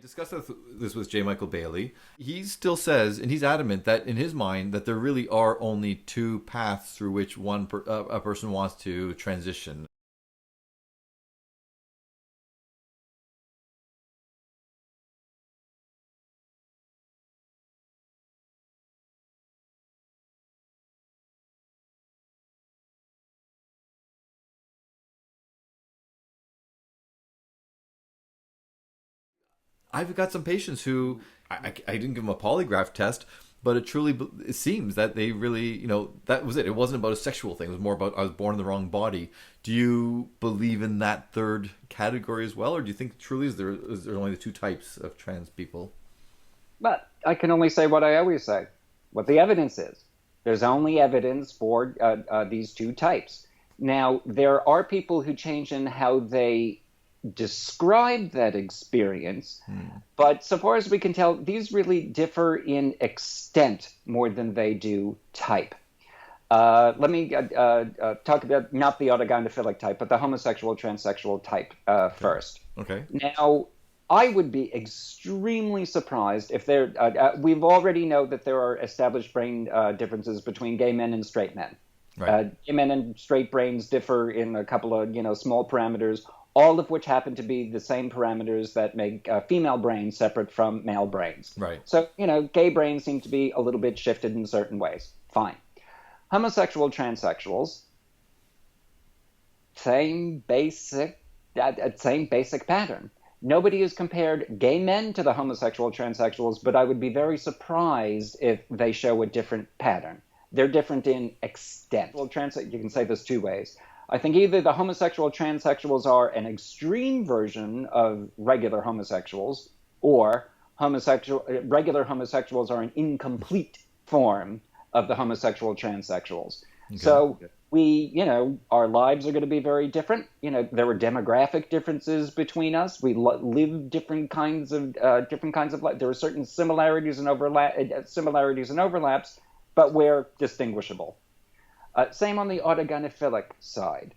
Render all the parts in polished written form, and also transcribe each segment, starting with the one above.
discussed this with J. Michael Bailey. He still says, and he's adamant that in his mind that there really are only two paths through which a person wants to transition. I've got some patients who I didn't give them a polygraph test, but it seems that they really, that was it. It wasn't about a sexual thing. It was more about I was born in the wrong body. Do you believe in that third category as well, or do you think truly is there only the two types of trans people? But I can only say what I always say, what the evidence is. There's only evidence for these two types. Now, there are people who change in how they describe that experience, but so far as we can tell, these really differ in extent more than they do type. Let me talk about not the autogynephilic type, but the homosexual transsexual type first. Okay. Now, I would be extremely surprised if we've already know that there are established brain differences between gay men and straight men. Right. Gay men and straight brains differ in a couple of small parameters, all of which happen to be the same parameters that make female brains separate from male brains. Right. So, gay brains seem to be a little bit shifted in certain ways. Fine. Homosexual transsexuals, same basic pattern. Nobody has compared gay men to the homosexual transsexuals, but I would be very surprised if they show a different pattern. They're different in extent. Well, you can say this two ways. I think either the homosexual transsexuals are an extreme version of regular homosexuals, or regular homosexuals are an incomplete form of the homosexual transsexuals. Okay. So our lives are going to be very different. There are demographic differences between us. We live different kinds of life. There are certain similarities and overlaps, but we're distinguishable. Same on the autogynephilic side.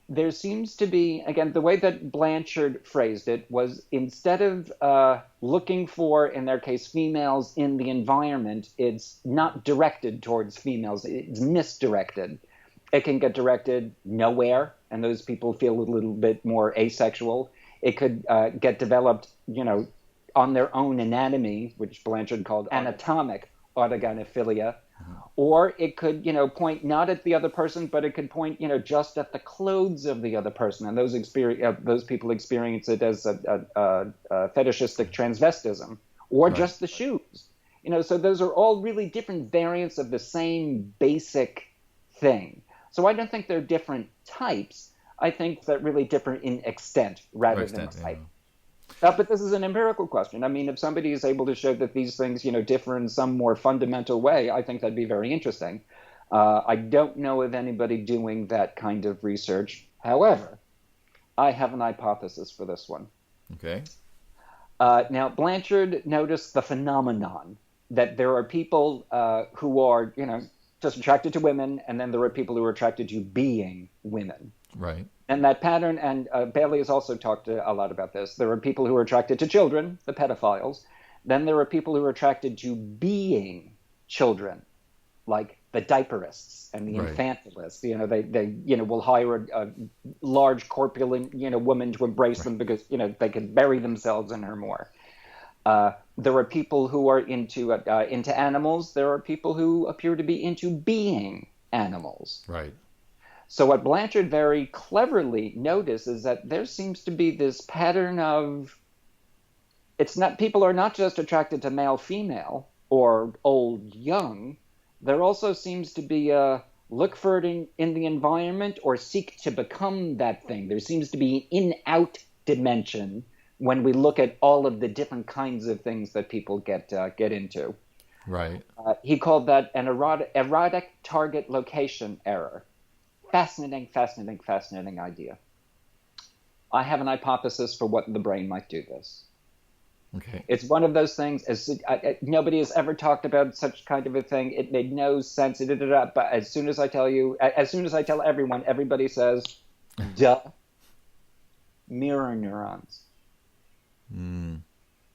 There seems to be, again, the way that Blanchard phrased it was instead of looking for, in their case, females in the environment, it's not directed towards females. It's misdirected. It can get directed nowhere, and those people feel a little bit more asexual. It could get developed, on their own anatomy, which Blanchard called anatomic autogynephilia. Or it could, point not at the other person, but it could point, just at the clothes of the other person. And those people experience it as a fetishistic transvestism, or right. Just the shoes. So those are all really different variants of the same basic thing. So I don't think they're different types. I think that really differ in extent rather than type. Yeah. But this is an empirical question. I mean, if somebody is able to show that these things, differ in some more fundamental way, I think that'd be very interesting. I don't know of anybody doing that kind of research. However, I have an hypothesis for this one. Okay. Now, Blanchard noticed the phenomenon that there are people who are, just attracted to women, and then there are people who are attracted to being women. Right. And that pattern, and Bailey has also talked a lot about this. There are people who are attracted to children, the pedophiles. Then there are people who are attracted to being children, like the diaperists and the right. Infantilists. They will hire a large corpulent, woman to embrace right. them because, they can bury themselves in her more. There are people who are into animals. There are people who appear to be into being animals. Right. So what Blanchard very cleverly noticed is that there seems to be this pattern of people are not just attracted to male, female, or old, young. There also seems to be a look for it in the environment or seek to become that thing. There seems to be an in-out dimension when we look at all of the different kinds of things that people get into. Right. He called that an erotic target location error. Fascinating idea. I have an hypothesis for what the brain might do this. Okay. It's one of those things, nobody has ever talked about such kind of a thing. It made no sense. But as soon as I tell everyone, everybody says, duh. Mirror neurons.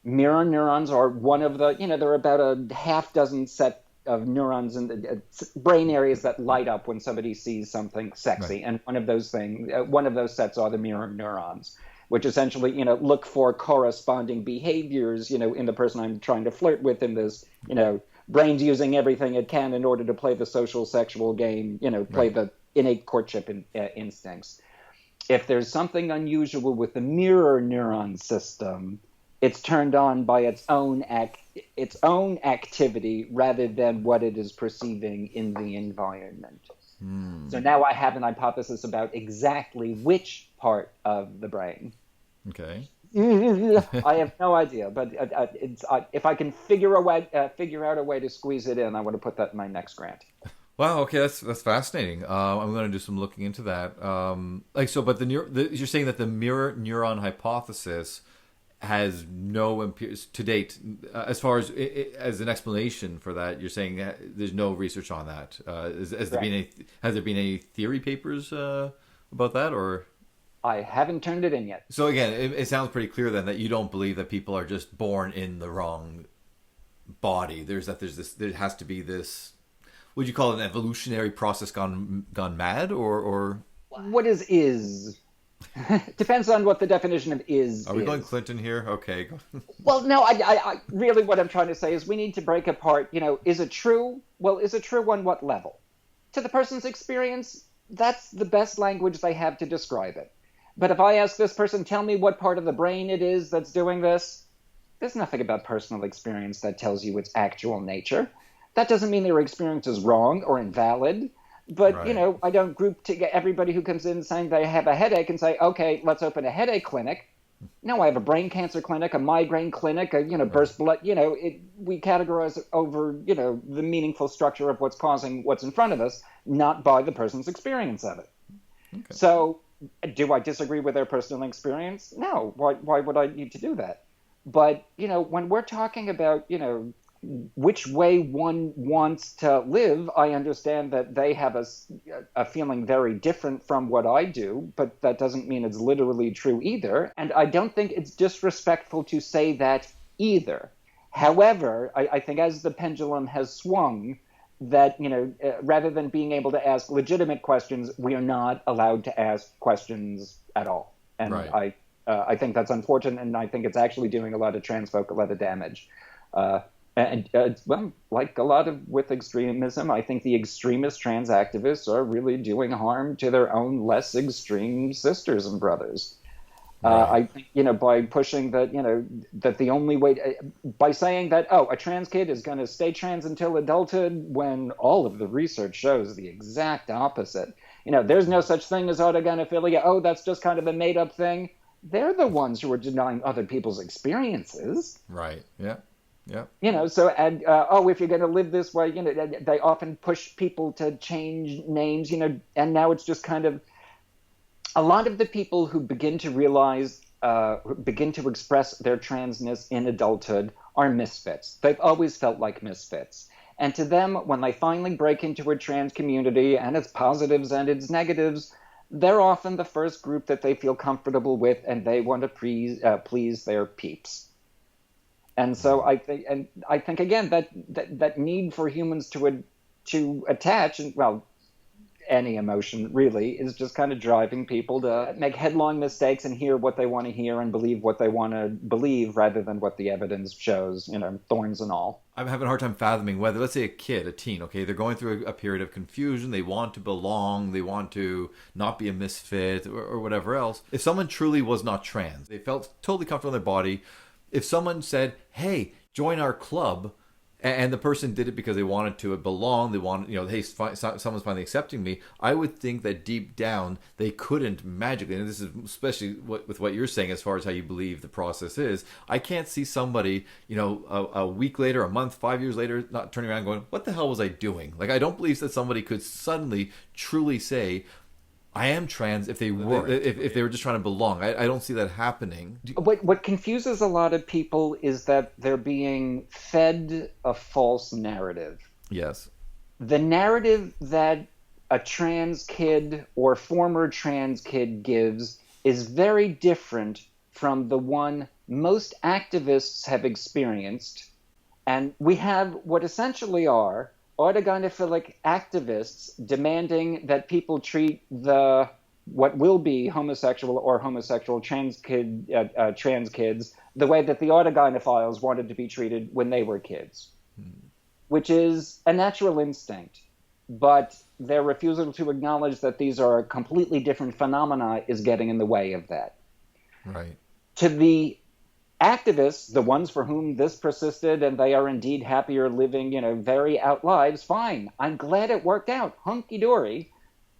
Mirror neurons are one of the, there are about a half dozen set of neurons in the brain areas that light up when somebody sees something Right. sexy. And one of those sets are the mirror neurons, which essentially, look for corresponding behaviors, in the person I'm trying to flirt with in this, brain's using everything it can in order to play the social sexual game, play Right. the innate courtship instincts. If there's something unusual with the mirror neuron system, it's turned on by its own activity rather than what it is perceiving in the environment. So now I have an hypothesis about exactly which part of the brain. Okay. I have no idea, but if I can figure out a way to squeeze it in, I want to put that in my next grant. Wow. Okay, that's fascinating. I'm going to do some looking into that. But you're saying that the mirror neuron hypothesis has no to date, as far as an explanation for that. You're saying that there's no research on that. Has there been any theory papers about that, or? I haven't turned it in yet. So again, it sounds pretty clear then that you don't believe that people are just born in the wrong body. There has to be this. Would you call it an evolutionary process gone mad, or? What is? Depends on what the definition of is. Are we going Clinton here? Okay. Well, no, I really what I'm trying to say is we need to break apart, is it true? Well, is it true on what level? To the person's experience, that's the best language they have to describe it. But if I ask this person, tell me what part of the brain it is that's doing this, there's nothing about personal experience that tells you its actual nature. That doesn't mean their experience is wrong or invalid. But, Right. I don't group together everybody who comes in saying they have a headache and say, okay, let's open a headache clinic. No, I have a brain cancer clinic, a migraine clinic, burst blood. We categorize it over, the meaningful structure of what's causing what's in front of us, not by the person's experience of it. Okay. So do I disagree with their personal experience? No. Why would I need to do that? But, when we're talking about, which way one wants to live, I understand that they have a feeling very different from what I do, but that doesn't mean it's literally true either. And I don't think it's disrespectful to say that either. However, I think as the pendulum has swung, that, rather than being able to ask legitimate questions, we are not allowed to ask questions at all. And Right. I think that's unfortunate, and I think it's actually doing a lot of trans folk a lot of damage. Well, like a lot of with extremism, I think the extremist trans activists are really doing harm to their own less extreme sisters and brothers. Right. I think, by pushing that, that the only way, by saying that, a trans kid is going to stay trans until adulthood, when all of the research shows the exact opposite. There's no such thing as autogynephilia. Oh, that's just kind of a made up thing. They're the ones who are denying other people's experiences. Right. Yeah. Yeah. So, and, if you're going to live this way, they often push people to change names, and now it's just kind of, a lot of the people who begin to realize, begin to express their transness in adulthood are misfits. They've always felt like misfits. And to them, when they finally break into a trans community and its positives and its negatives, they're often the first group that they feel comfortable with, and they want to please their peeps. And so I think again that need for humans to attach, and well, any emotion really, is just kind of driving people to make headlong mistakes and hear what they want to hear and believe what they want to believe rather than what the evidence shows, thorns and all. I'm having a hard time fathoming whether, let's say, a teen, okay, they're going through a period of confusion, they want to belong, they want to not be a misfit or whatever else. If someone truly was not trans, they felt totally comfortable in their body, if someone said, hey, join our club, and the person did it because they wanted to belong, they wanted, hey, someone's finally accepting me, I would think that deep down they couldn't magically, and this is especially with what you're saying as far as how you believe the process is, I can't see somebody, a week later, a month, 5 years later, not turning around going, what the hell was I doing? Like, I don't believe that somebody could suddenly truly say, I am trans if they were just trying to belong. I don't see that happening. What confuses a lot of people is that they're being fed a false narrative. Yes. The narrative that a trans kid or former trans kid gives is very different from the one most activists have experienced. And we have what essentially are autogynephilic activists demanding that people treat the what will be homosexual or homosexual trans kids the way that the autogynephiles wanted to be treated when they were kids, which is a natural instinct. But their refusal to acknowledge that these are completely different phenomena is getting in the way of that. Right. To the activists, the ones for whom this persisted and they are indeed happier living, very out lives, fine. I'm glad it worked out. Hunky-dory.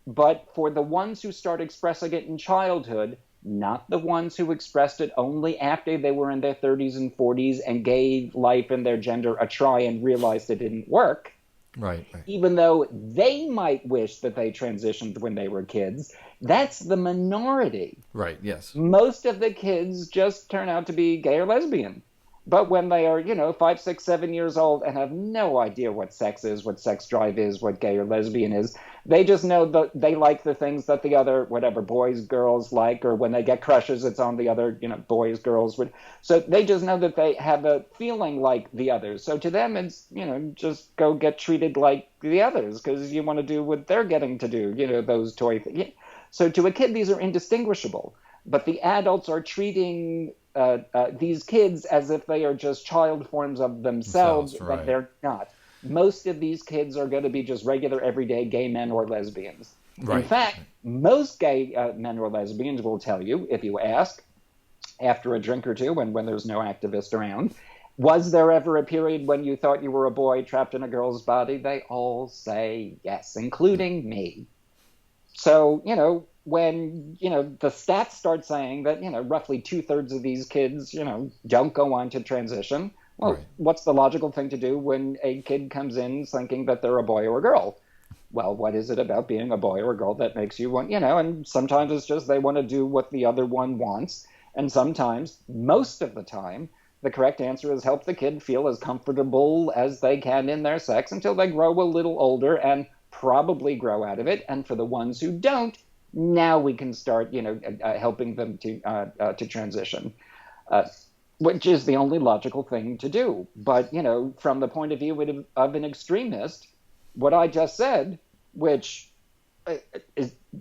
But for the ones who start expressing it in childhood, not the ones who expressed it only after they were in their 30s and 40s and gave life and their gender a try and realized it didn't work, right. Even though they might wish that they transitioned when they were kids, that's the minority. Right, yes. Most of the kids just turn out to be gay or lesbian. But when they are, 5, 6, 7 years old and have no idea what sex is, what sex drive is, what gay or lesbian is, they just know that they like the things that the other, whatever, boys, girls like, or when they get crushes, it's on the other, boys, girls. So they just know that they have a feeling like the others. So to them, it's, just go get treated like the others because you want to do what they're getting to do, those toy things. So to a kid, these are indistinguishable. But the adults are treating these kids as if they are just child forms of themselves, right. but they're not. Most of these kids are going to be just regular, everyday gay men or lesbians. Right. In fact, most gay men or lesbians will tell you, if you ask, after a drink or two, when there's no activist around, was there ever a period when you thought you were a boy trapped in a girl's body? They all say yes, including me. So, when, the stats start saying that, roughly 2/3 of these kids, don't go on to transition, well, right. What's the logical thing to do when a kid comes in thinking that they're a boy or a girl? Well, what is it about being a boy or a girl that makes you want, and sometimes it's just they want to do what the other one wants. And sometimes, most of the time, the correct answer is help the kid feel as comfortable as they can in their sex until they grow a little older and probably grow out of it. And for the ones who don't, now we can start, helping them to transition, which is the only logical thing to do. But, from the point of view of an extremist, what I just said, which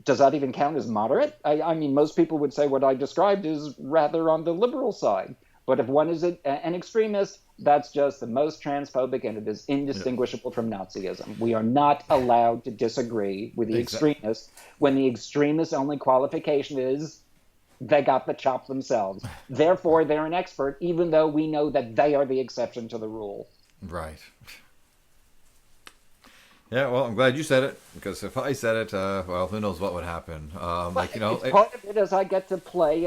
does that even count as moderate? I mean, most people would say what I described is rather on the liberal side. But if one is an extremist, that's just the most transphobic, and it is indistinguishable from Nazism. We are not allowed to disagree with the extremists when the extremist's only qualification is they got the chop themselves. Therefore, they're an expert, even though we know that they are the exception to the rule. Right. Yeah, well, I'm glad you said it, because if I said it, well, who knows what would happen. Part of it is I get to play,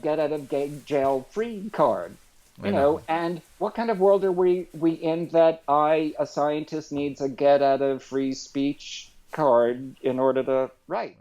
get out of jail free card. And what kind of world are we in that a scientist, needs a get out of free speech card in order to write?